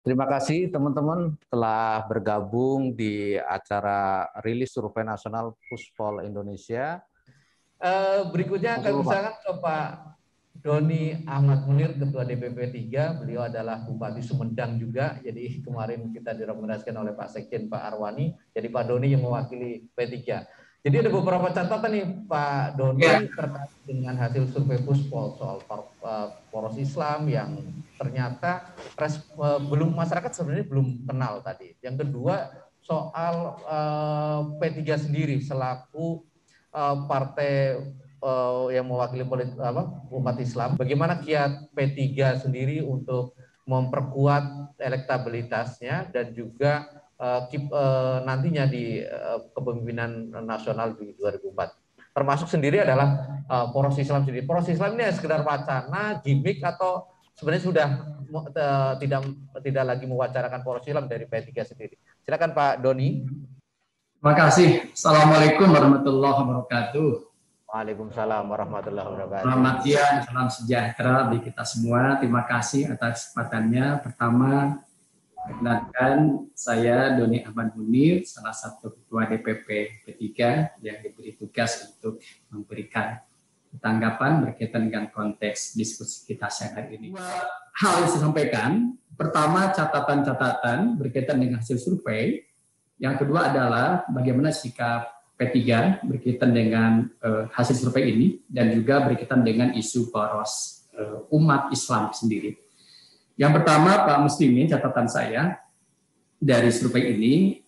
Terima kasih teman-teman telah bergabung di acara rilis survei nasional Puspol Indonesia. Berikutnya kami persilakan ke Pak Doni Ahmad Munir, Ketua DPP 3. Beliau adalah Bupati Sumedang juga. Jadi kemarin kita direkomendasikan oleh Pak Sekjen Pak Arwani. Jadi Pak Doni yang mewakili P3. Jadi ada beberapa catatan nih Pak Doni terkait dengan hasil survei Puspol soal poros Islam yang ternyata masyarakat sebenarnya belum kenal tadi. Yang kedua soal P3 sendiri selaku partai yang mewakili umat Islam. Bagaimana kiat P3 sendiri untuk memperkuat elektabilitasnya dan juga nantinya di kepemimpinan nasional di 2004. Termasuk sendiri adalah poros Islam sendiri. Poros Islam ini sekedar wacana, gimmick atau sebenarnya sudah tidak lagi mewacanakan poros Islam dari P3 sendiri. Silakan Pak Doni. Terima kasih. Assalamualaikum warahmatullahi wabarakatuh. Waalaikumsalam warahmatullahi wabarakatuh. Selamat siang, salam sejahtera bagi kita semua. Terima kasih atas kesempatannya. Pertama, perkenalkan saya Doni Ahmad Munir, salah satu ketua DPP P3 yang diberi tugas untuk memberikan tanggapan berkaitan dengan konteks diskusi kita siang hari ini. Hal yang saya sampaikan, pertama catatan-catatan berkaitan dengan hasil survei. Yang kedua adalah bagaimana sikap P3 berkaitan dengan hasil survei ini dan juga berkaitan dengan isu poros umat Islam sendiri. Yang pertama, Pak Muslimin, catatan saya dari survei ini,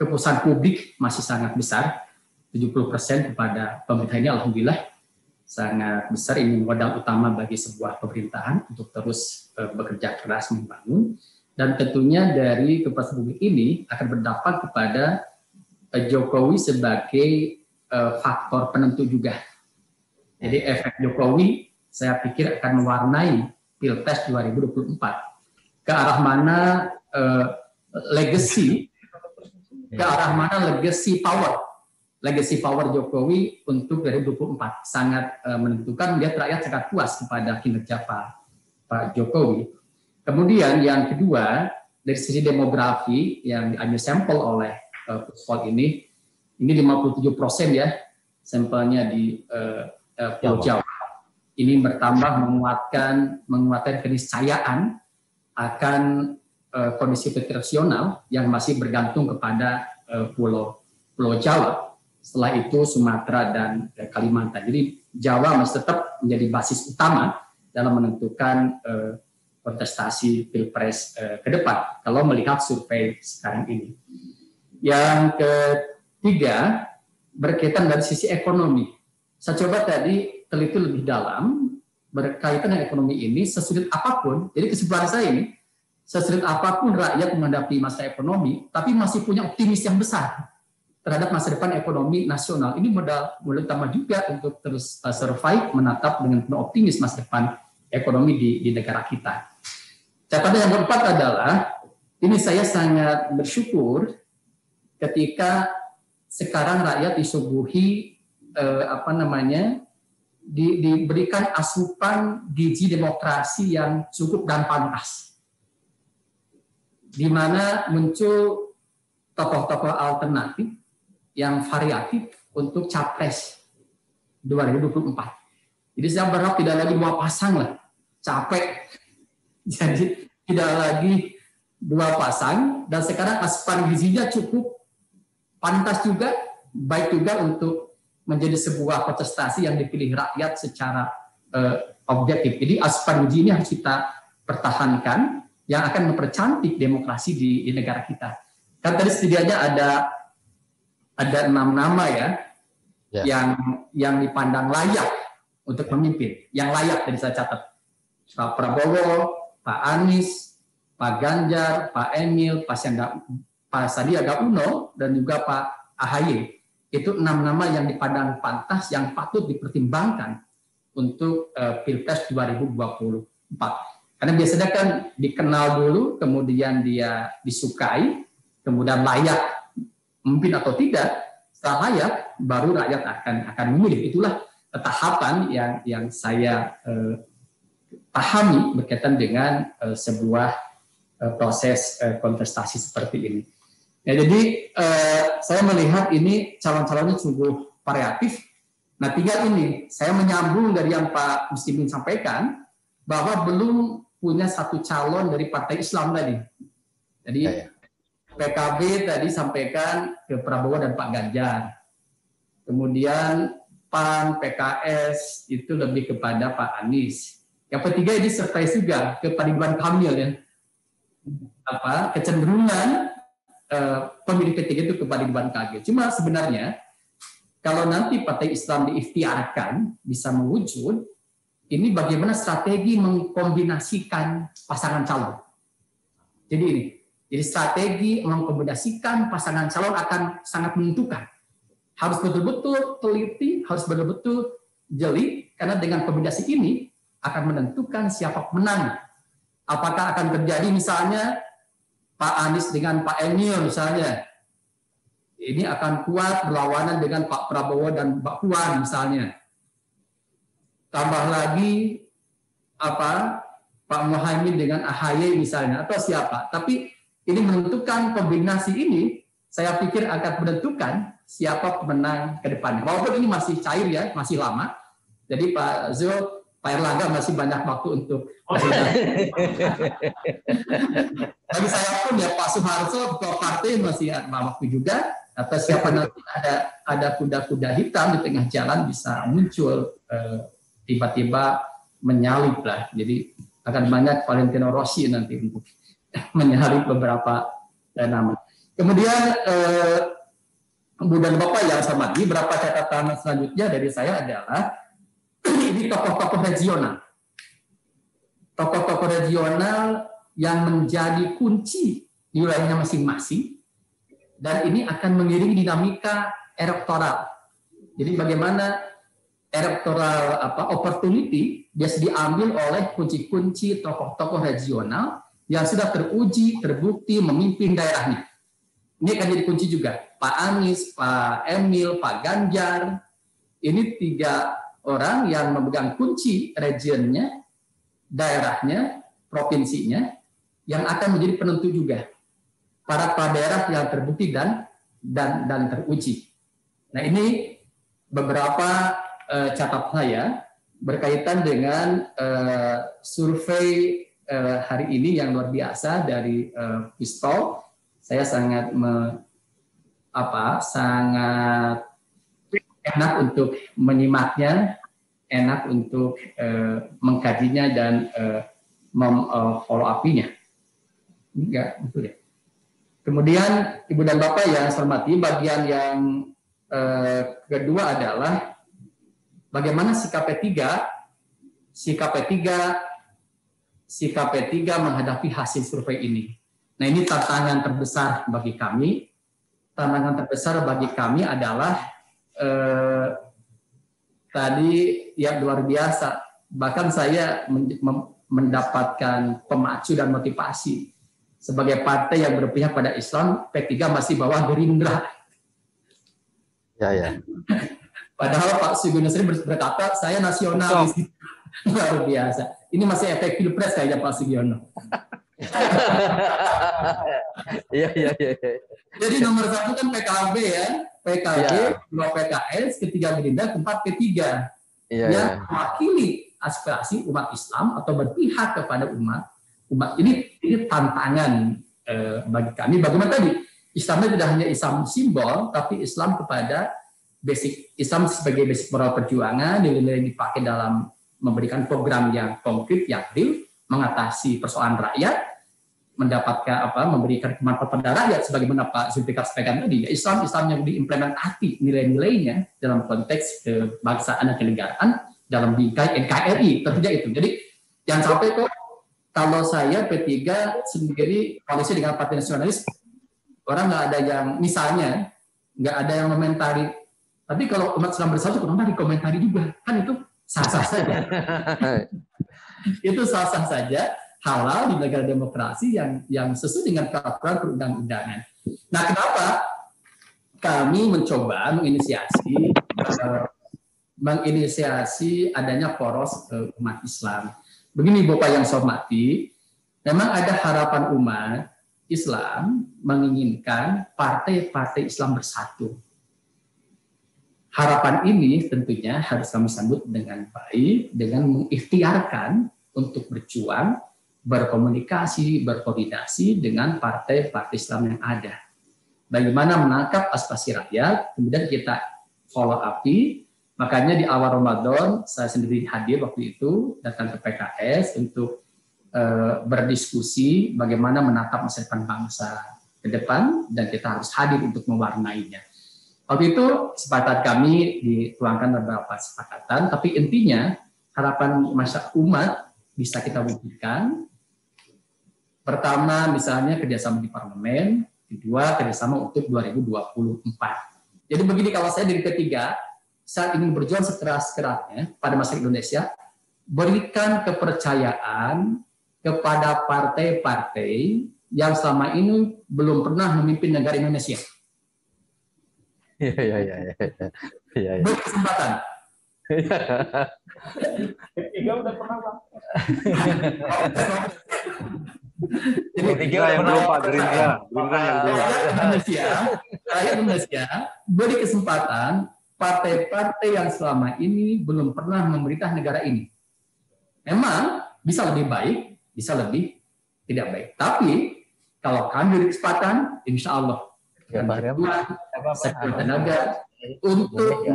kepuasan publik masih sangat besar, 70% kepada pemerintah ini, alhamdulillah sangat besar. Ini modal utama bagi sebuah pemerintahan untuk terus bekerja keras membangun. Dan tentunya dari kepuasan publik ini akan berdampak kepada Jokowi sebagai faktor penentu juga. Jadi efek Jokowi saya pikir akan mewarnai Pilpres 2024. Ke arah mana legacy power Jokowi untuk 2024 sangat menentukan. Melihat rakyat sangat puas kepada kinerja Pak Jokowi. Kemudian yang kedua, dari sisi demografi yang diambil sampel oleh Puspol ini 57% ya sampelnya di Pulau Jawa. Ini bertambah menguatkan keniscayaan akan kondisi situasional yang masih bergantung kepada Pulau Jawa. Setelah itu Sumatera dan Kalimantan. Jadi Jawa masih tetap menjadi basis utama dalam menentukan kontestasi Pilpres ke depan kalau melihat survei sekarang ini. Yang ketiga berkaitan dari sisi ekonomi. Saya coba tadi teliti lebih dalam berkaitan dengan ekonomi ini sesulit apapun. Jadi kesimpulan saya ini, sesulit apapun rakyat menghadapi masa ekonomi, tapi masih punya optimis yang besar terhadap masa depan ekonomi nasional. Ini modal utama juga untuk terus survive, menatap dengan penuh optimis masa depan ekonomi di negara kita. Catatan yang keempat adalah, ini saya sangat bersyukur ketika sekarang rakyat disuguhi diberikan asupan gizi demokrasi yang cukup dan pantas, di mana muncul tokoh-tokoh alternatif yang variatif untuk capres 2024. Jadi saya berharap tidak lagi dua pasang lah, capek. Jadi tidak lagi dua pasang, dan sekarang asupan gizinya cukup pantas juga, baik juga untuk menjadi sebuah kontestasi yang dipilih rakyat secara objektif. Jadi asupan gizi ini harus kita pertahankan, yang akan mempercantik demokrasi di negara kita. Kan tadi setidaknya ada 6 nama ya, yang dipandang layak untuk memimpin, yang layak tadi saya catat. Pak Prabowo, Pak Anies, Pak Ganjar, Pak Emil, Pak Sandiaga Uno, dan juga Pak AHY. Itu 6 nama yang dipandang pantas, yang patut dipertimbangkan untuk Pilpres 2024. Karena biasanya kan dikenal dulu, kemudian dia disukai, kemudian layak memimpin atau tidak. Setelah layak, baru rakyat akan memilih. Itulah tahapan yang saya pahami berkaitan dengan sebuah proses kontestasi seperti ini. Ya, jadi saya melihat ini calon-calonnya sungguh variatif. Nah, tinggal ini saya menyambung dari yang Pak Muslimin sampaikan bahwa belum punya satu calon dari Partai Islam tadi. Jadi PKB tadi sampaikan ke Prabowo dan Pak Ganjar. Kemudian PAN, PKS itu lebih kepada Pak Anies. Yang ketiga ini surprise juga ke Pak Ridwan Kamil ya. Kecenderungan pemilih P3 itu kepada Ridwan Kamil. Cuma sebenarnya kalau nanti Partai Islam diikhtiarkan bisa mewujud, ini bagaimana strategi mengkombinasikan pasangan calon. Jadi ini, jadi strategi mengkombinasikan pasangan calon akan sangat menentukan. Harus betul-betul teliti, harus betul-betul jeli, karena dengan kombinasi ini akan menentukan siapa menang. Apakah akan terjadi misalnya Pak Anies dengan Pak Emil misalnya, ini akan kuat berlawanan dengan Pak Prabowo dan Mbak Puan misalnya. Tambah lagi Pak Muhaimin dengan AHY misalnya, atau siapa. Tapi ini menentukan kombinasi ini, saya pikir akan menentukan siapa pemenang ke depannya. Walaupun ini masih cair ya, masih lama. Jadi Pak Zul, Pak Erlangga masih banyak waktu untuk bagi saya pun ya Pak Soeharto ketua partai masih ada waktu juga, atau siapa nanti ada kuda-kuda hitam di tengah jalan bisa muncul tiba-tiba menyalip lah. Jadi akan banyak Valentino Rossi nanti untuk menyalip beberapa nama. Kemudian Bu dan Bapak yang saya hormati, beberapa catatan selanjutnya dari saya adalah ini tokoh-tokoh regional. Tokoh-tokoh regional yang menjadi kunci di wilayahnya masing-masing, dan ini akan mengiringi dinamika elektoral. Jadi bagaimana elektoral opportunity biasa diambil oleh kunci-kunci tokoh-tokoh regional yang sudah teruji, terbukti memimpin daerahnya. Ini akan jadi kunci juga. Pak Anies, Pak Emil, Pak Ganjar, ini 3 orang yang memegang kunci regionnya, daerahnya, provinsinya, yang akan menjadi penentu juga. Para kepala daerah yang terbukti dan teruji. Nah, ini beberapa catatan saya berkaitan dengan survei hari ini yang luar biasa dari Pistol. Saya sangat sangat enak untuk menyimaknya, enak untuk mengkajinya dan follow up-nya. Enggak, betul ya. Kemudian Ibu dan Bapak yang saya hormati, bagian yang kedua adalah bagaimana sikap P3 menghadapi hasil survei ini. Nah, ini tantangan terbesar bagi kami. Tantangan terbesar bagi kami adalah tadi yang luar biasa. Bahkan saya mendapatkan pemacu dan motivasi sebagai partai yang berpihak pada Islam. P3 masih bawah Gerindra. Ya. Padahal Pak Sugiono sendiri berkata saya nasionalis. Luar biasa. Ini masih efek pilpres kayaknya Pak Sugiono. Iya. Jadi nomor 1 kan PKB ya, PKB, 2 PKS, ketiga Gerindra, 4 P3 yang mewakili aspirasi umat Islam atau berpihak kepada umat. Ini tantangan bagi kami. Bagaimana tadi Islamnya tidak hanya Islam simbol, tapi Islam kepada basic Islam sebagai basic moral perjuangan, nilai-nilai dipakai dalam memberikan program yang konkret, yang real, mengatasi persoalan rakyat, mendapatkan memberikan kemanfaatan pada rakyat sebagaimana Pak Zulfikar sampaikan tadi. Islam yang diimplementasi nilai-nilainya dalam konteks kebangsaan dan kenegaraan dalam bingkai NKRI tentunya itu. Jadi jangan sampai kok kalau saya P3 sendiri koalisi dengan Partai Nasionalis, orang nggak ada yang misalnya nggak ada yang komentari. Tapi kalau umat Islam bersatu kenapa dikomentari juga? Kan itu sah-sah saja. Itu sah-sah saja, halal di negara demokrasi yang sesuai dengan peraturan perundang-undangan. Nah, kenapa kami mencoba menginisiasi adanya poros umat Islam? Begini Bapak yang saya hormati, memang ada harapan umat Islam menginginkan partai-partai Islam bersatu. Harapan ini tentunya harus kami sambut dengan baik, dengan mengikhtiarkan untuk berjuang, berkomunikasi, berkoordinasi dengan partai-partai Islam yang ada. Bagaimana menangkap aspirasi rakyat, kemudian kita follow up. Makanya di awal Ramadan, saya sendiri hadir waktu itu, datang ke PKS untuk berdiskusi bagaimana menatap masa depan bangsa ke depan, dan kita harus hadir untuk mewarnainya. Waktu itu sepakat kami dituangkan beberapa kesepakatan, tapi intinya harapan masyarakat umat bisa kita wujudkan. Pertama, misalnya kerjasama di parlemen. Kedua, kerjasama untuk 2024. Jadi begini, kalau saya dari ketiga, saat ingin berjuang sekeras-kerasnya pada masyarakat Indonesia, berikan kepercayaan kepada partai-partai yang selama ini belum pernah memimpin negara Indonesia. Iya. Berkesempatan. Tiga udah pernah, Bang. Jadi Tiga yang belum, Pak. Gerindra yang belum. Rakyat Indonesia beri kesempatan partai-partai yang selama ini belum pernah memerintah negara ini. Memang bisa lebih baik, bisa lebih tidak baik. Tapi kalau kami beri kesempatan, insya Allah sektor tenaga untuk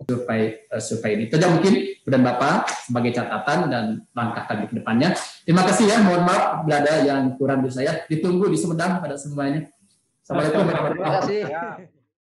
supaya ini. Itu mungkin dan Bapak sebagai catatan dan langkah kami ke depannya. Terima kasih ya, mohon maaf bila ada yang kurang dari saya. Ditunggu di Sumedang pada semuanya. Assalamualaikum warahmatullahi wabarakatuh.